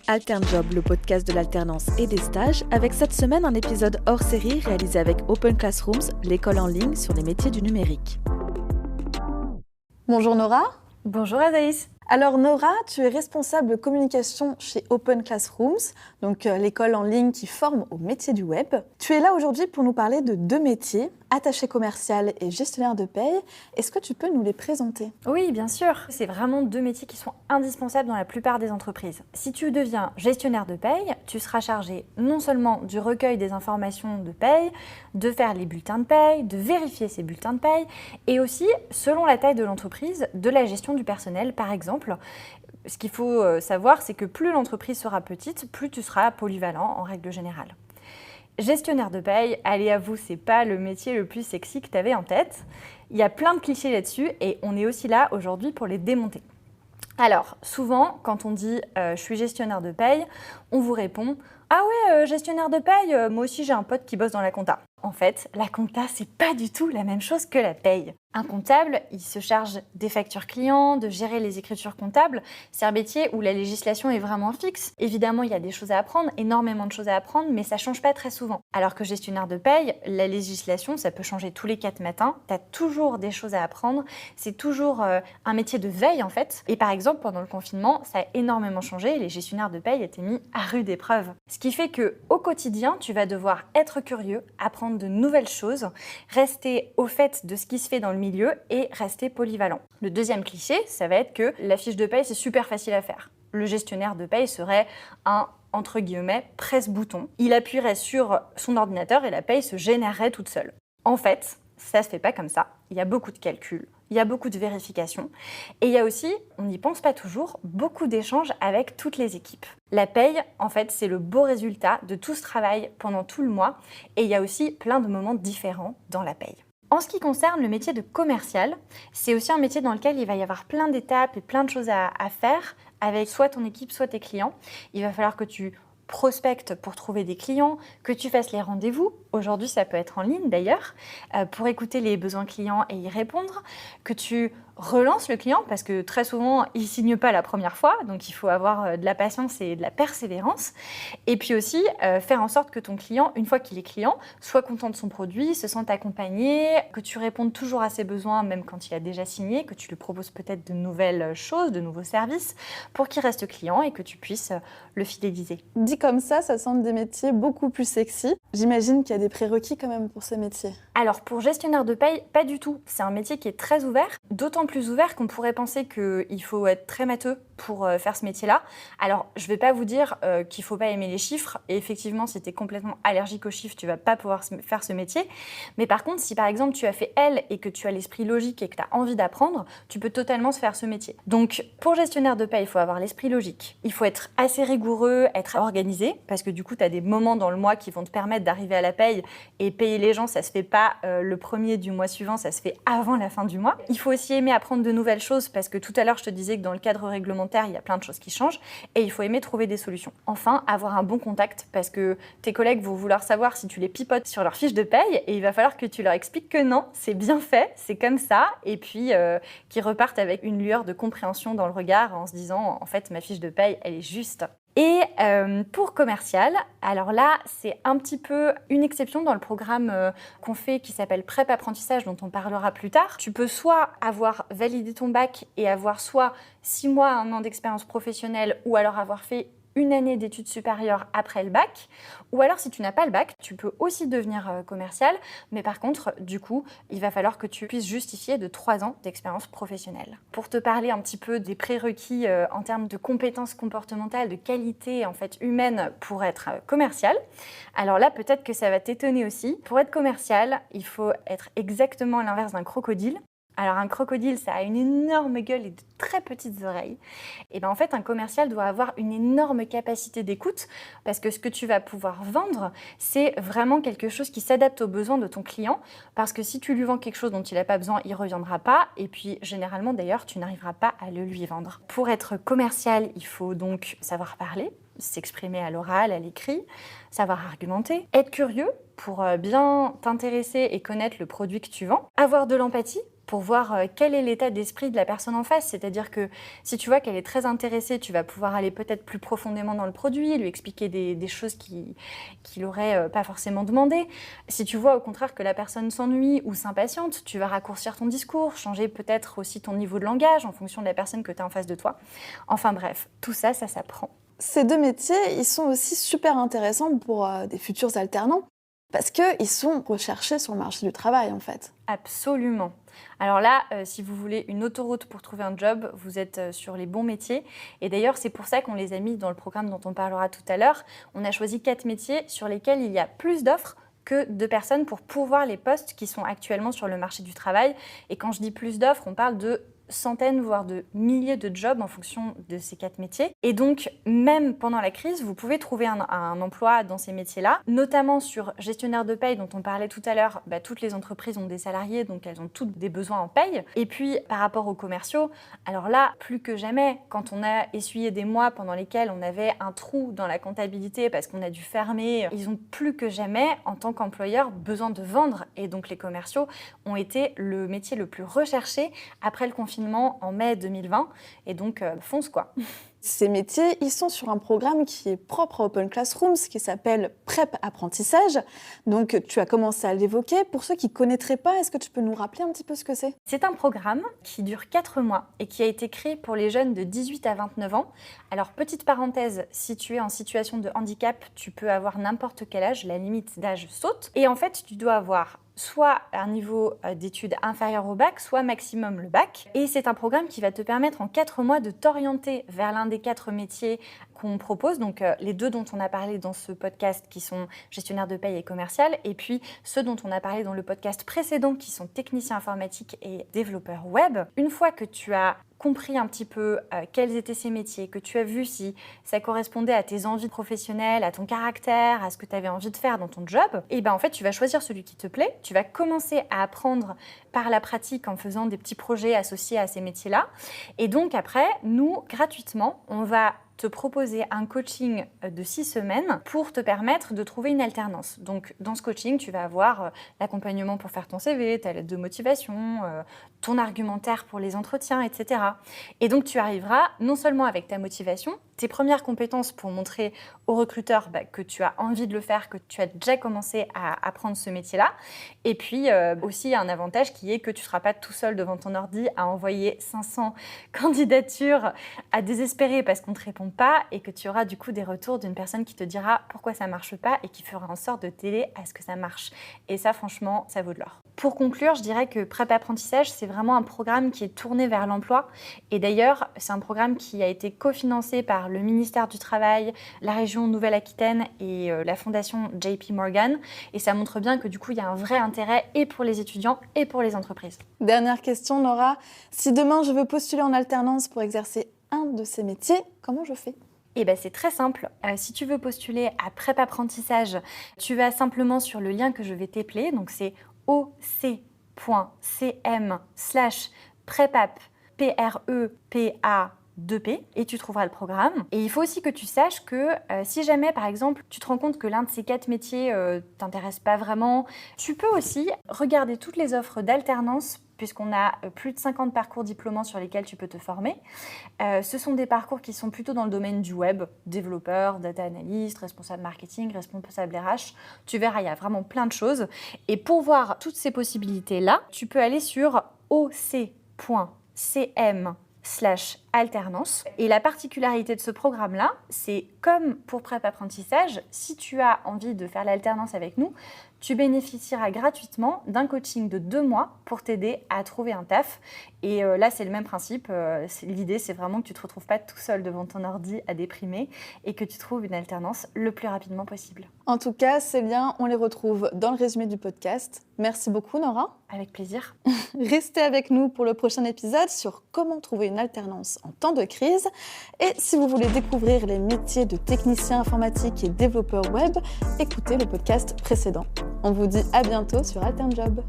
AlternJob, le podcast de l'alternance et des stages, avec cette semaine un épisode hors série réalisé avec Open Classrooms, l'école en ligne sur les métiers du numérique. Bonjour Nora. Bonjour Adaïs. Alors Nora, tu es responsable communication chez Open Classrooms, donc l'école en ligne qui forme au métier du web. Tu es là aujourd'hui pour nous parler de deux métiers, attaché commercial et gestionnaire de paye. Est-ce que tu peux nous les présenter ? Oui, bien sûr. C'est vraiment deux métiers qui sont indispensables dans la plupart des entreprises. Si tu deviens gestionnaire de paye, tu seras chargé non seulement du recueil des informations de paye, de faire les bulletins de paye, de vérifier ces bulletins de paye, et aussi, selon la taille de l'entreprise, de la gestion du personnel, par exemple. Ce qu'il faut savoir, c'est que plus l'entreprise sera petite, plus tu seras polyvalent en règle générale. Gestionnaire de paye, allez avoue, c'est pas le métier le plus sexy que tu avais en tête. Il y a plein de clichés là-dessus et on est aussi là aujourd'hui pour les démonter. Alors, souvent, quand on dit « je suis gestionnaire de paye », on vous répond « Ah ouais, gestionnaire de paye, moi aussi j'ai un pote qui bosse dans la compta ». En fait, la compta, c'est pas du tout la même chose que la paye. Un comptable, il se charge des factures clients, de gérer les écritures comptables. C'est un métier où la législation est vraiment fixe. Évidemment, il y a des choses à apprendre, énormément de choses à apprendre, mais ça change pas très souvent. Alors que gestionnaire de paye, la législation, ça peut changer tous les 4 matins. Tu as toujours des choses à apprendre. C'est toujours un métier de veille, en fait. Et par exemple, pendant le confinement, ça a énormément changé et les gestionnaires de paye étaient mis à rude épreuve. Ce qui fait qu'au quotidien, tu vas devoir être curieux, apprendre de nouvelles choses, rester au fait de ce qui se fait dans le milieu et rester polyvalent. Le deuxième cliché, ça va être que la fiche de paye, c'est super facile à faire. Le gestionnaire de paye serait un, entre guillemets, presse-bouton. Il appuierait sur son ordinateur et la paye se générerait toute seule. En fait, ça se fait pas comme ça. Il y a beaucoup de calculs, il y a beaucoup de vérifications et il y a aussi, on n'y pense pas toujours, beaucoup d'échanges avec toutes les équipes. La paye, en fait, c'est le beau résultat de tout ce travail pendant tout le mois et il y a aussi plein de moments différents dans la paye. En ce qui concerne le métier de commercial, c'est aussi un métier dans lequel il va y avoir plein d'étapes et plein de choses à faire avec soit ton équipe, soit tes clients. Il va falloir que tu prospectes pour trouver des clients, que tu fasses les rendez-vous. Aujourd'hui, ça peut être en ligne d'ailleurs, pour écouter les besoins clients et y répondre, que tu relances le client parce que très souvent, il ne signe pas la première fois, donc il faut avoir de la patience et de la persévérance. Et puis aussi, faire en sorte que ton client, une fois qu'il est client, soit content de son produit, se sente accompagné, que tu répondes toujours à ses besoins même quand il a déjà signé, que tu lui proposes peut-être de nouvelles choses, de nouveaux services pour qu'il reste client et que tu puisses le fidéliser. Dit comme ça semble des métiers beaucoup plus sexy. J'imagine qu'il y a des prérequis quand même pour ces métiers. Alors pour gestionnaire de paye, pas du tout. C'est un métier qui est très ouvert, d'autant plus ouvert qu'on pourrait penser qu'il faut être très matheux pour faire ce métier-là. Alors je vais pas vous dire qu'il faut pas aimer les chiffres, et effectivement si tu es complètement allergique aux chiffres, tu vas pas pouvoir faire ce métier. Mais par contre, si par exemple tu as fait L et que tu as l'esprit logique et que tu as envie d'apprendre, tu peux totalement se faire ce métier. Donc pour gestionnaire de paye, il faut avoir l'esprit logique, il faut être assez rigoureux, être organisé, parce que du coup tu as des moments dans le mois qui vont te permettre d'arriver à la paye, et payer les gens, ça se fait pas le premier du mois suivant, ça se fait avant la fin du mois. Il faut aussi aimer apprendre de nouvelles choses, parce que tout à l'heure je te disais que dans le cadre réglementaire, il y a plein de choses qui changent, et il faut aimer trouver des solutions. Enfin, avoir un bon contact, parce que tes collègues vont vouloir savoir si tu les pipotes sur leur fiche de paye, et il va falloir que tu leur expliques que non, c'est bien fait, c'est comme ça, et puis qu'ils repartent avec une lueur de compréhension dans le regard en se disant « en fait, ma fiche de paye, elle est juste ». Et pour commercial, alors là, c'est un petit peu une exception dans le programme qu'on fait qui s'appelle Prep Apprentissage, dont on parlera plus tard. Tu peux soit avoir validé ton bac et avoir soit 6 mois, 1 an d'expérience professionnelle, ou alors avoir fait 1 année d'études supérieures après le bac, ou alors si tu n'as pas le bac, tu peux aussi devenir commercial, mais par contre, du coup, il va falloir que tu puisses justifier de 3 ans d'expérience professionnelle. Pour te parler un petit peu des prérequis en termes de compétences comportementales, de qualité en fait humaine pour être commercial, alors là, peut-être que ça va t'étonner aussi. Pour être commercial, il faut être exactement à l'inverse d'un crocodile. Alors un crocodile, ça a une énorme gueule et de très petites oreilles. Et bien en fait, un commercial doit avoir une énorme capacité d'écoute, parce que ce que tu vas pouvoir vendre, c'est vraiment quelque chose qui s'adapte aux besoins de ton client, parce que si tu lui vends quelque chose dont il n'a pas besoin, il ne reviendra pas, et puis généralement d'ailleurs, tu n'arriveras pas à le lui vendre. Pour être commercial, il faut donc savoir parler, s'exprimer à l'oral, à l'écrit, savoir argumenter, être curieux pour bien t'intéresser et connaître le produit que tu vends, avoir de l'empathie, pour voir quel est l'état d'esprit de la personne en face. C'est-à-dire que si tu vois qu'elle est très intéressée, tu vas pouvoir aller peut-être plus profondément dans le produit, lui expliquer des choses qu'il n'aurait pas forcément demandé. Si tu vois au contraire que la personne s'ennuie ou s'impatiente, tu vas raccourcir ton discours, changer peut-être aussi ton niveau de langage en fonction de la personne que tu as en face de toi. Enfin bref, tout ça, ça s'apprend. Ces 2 métiers, ils sont aussi super intéressants pour des futurs alternants parce qu'ils sont recherchés sur le marché du travail en fait. Absolument. Alors là, si vous voulez une autoroute pour trouver un job, vous êtes sur les bons métiers. Et d'ailleurs, c'est pour ça qu'on les a mis dans le programme dont on parlera tout à l'heure. On a choisi 4 métiers sur lesquels il y a plus d'offres que de personnes pour pourvoir les postes qui sont actuellement sur le marché du travail. Et quand je dis plus d'offres, on parle de centaines, voire de milliers de jobs en fonction de ces 4 métiers. Et donc, même pendant la crise, vous pouvez trouver un emploi dans ces métiers-là, notamment sur gestionnaire de paye dont on parlait tout à l'heure. Toutes les entreprises ont des salariés, donc elles ont toutes des besoins en paye. Et puis, par rapport aux commerciaux, alors là, plus que jamais, quand on a essuyé des mois pendant lesquels on avait un trou dans la comptabilité parce qu'on a dû fermer, ils ont plus que jamais, en tant qu'employeur, besoin de vendre. Et donc, les commerciaux ont été le métier le plus recherché après le confinement en mai 2020, et donc fonce quoi. Ces métiers, ils sont sur un programme qui est propre à Open Classrooms, qui s'appelle Prep Apprentissage. Donc tu as commencé à l'évoquer. Pour ceux qui ne connaîtraient pas, est-ce que tu peux nous rappeler un petit peu ce que c'est ? C'est un programme qui dure 4 mois et qui a été créé pour les jeunes de 18 à 29 ans. Alors petite parenthèse, si tu es en situation de handicap, tu peux avoir n'importe quel âge, la limite d'âge saute. Et en fait, tu dois avoir soit un niveau d'études inférieur au bac, soit maximum le bac. Et c'est un programme qui va te permettre en 4 mois de t'orienter vers l'un des 4 métiers qu'on propose, donc les 2 dont on a parlé dans ce podcast qui sont gestionnaire de paye et commercial, et puis ceux dont on a parlé dans le podcast précédent qui sont technicien informatique et développeur web. Une fois que tu as compris un petit peu quels étaient ces métiers, que tu as vu si ça correspondait à tes envies professionnelles, à ton caractère, à ce que tu avais envie de faire dans ton job, et en fait tu vas choisir celui qui te plaît, tu vas commencer à apprendre par la pratique en faisant des petits projets associés à ces métiers-là, et donc après, nous, gratuitement, on va te proposer un coaching de 6 semaines pour te permettre de trouver une alternance. Donc, dans ce coaching, tu vas avoir l'accompagnement pour faire ton CV, ta lettre de motivation, ton argumentaire pour les entretiens, etc. Et donc, tu arriveras non seulement avec ta motivation, tes premières compétences pour montrer aux recruteurs que tu as envie de le faire, que tu as déjà commencé à apprendre ce métier-là. Et puis, aussi, un avantage qui est que tu ne seras pas tout seul devant ton ordi à envoyer 500 candidatures à désespérer parce qu'on ne te répond pas, et que tu auras du coup des retours d'une personne qui te dira pourquoi ça ne marche pas et qui fera en sorte de t'aider à ce que ça marche. Et ça, franchement, ça vaut de l'or. Pour conclure, je dirais que Prep Apprentissage, c'est vraiment un programme qui est tourné vers l'emploi. Et d'ailleurs, c'est un programme qui a été cofinancé par le ministère du Travail, la région Nouvelle-Aquitaine et la fondation JP Morgan. Et ça montre bien que du coup, il y a un vrai intérêt et pour les étudiants et pour les entreprises. Dernière question, Nora. Si demain, je veux postuler en alternance pour exercer un de ces métiers, comment je fais ? C'est très simple. Si tu veux postuler à Prep Apprentissage, tu vas simplement sur le lien que je vais t'épeler. Donc c'est oc.cm/prepap, PREPA2P, et tu trouveras le programme. Et il faut aussi que tu saches que si jamais, par exemple, tu te rends compte que l'un de ces 4 métiers t'intéresse pas vraiment, tu peux aussi regarder toutes les offres d'alternance puisqu'on a plus de 50 parcours diplômants sur lesquels tu peux te former. Ce sont des parcours qui sont plutôt dans le domaine du web, développeur, data analyst, responsable marketing, responsable RH. Tu verras, il y a vraiment plein de choses. Et pour voir toutes ces possibilités-là, tu peux aller sur oc.cm/alternance. Et la particularité de ce programme-là, c'est comme pour Prep Apprentissage, si tu as envie de faire l'alternance avec nous, tu bénéficieras gratuitement d'un coaching de 2 mois pour t'aider à trouver un taf. Et là, c'est le même principe. L'idée, c'est vraiment que tu ne te retrouves pas tout seul devant ton ordi à déprimer et que tu trouves une alternance le plus rapidement possible. En tout cas, ces liens, on les retrouve dans le résumé du podcast. Merci beaucoup, Nora. Avec plaisir. Restez avec nous pour le prochain épisode sur comment trouver une alternance en temps de crise. Et si vous voulez découvrir les métiers de technicien informatique et développeur web, écoutez le podcast précédent. On vous dit à bientôt sur Alternjob.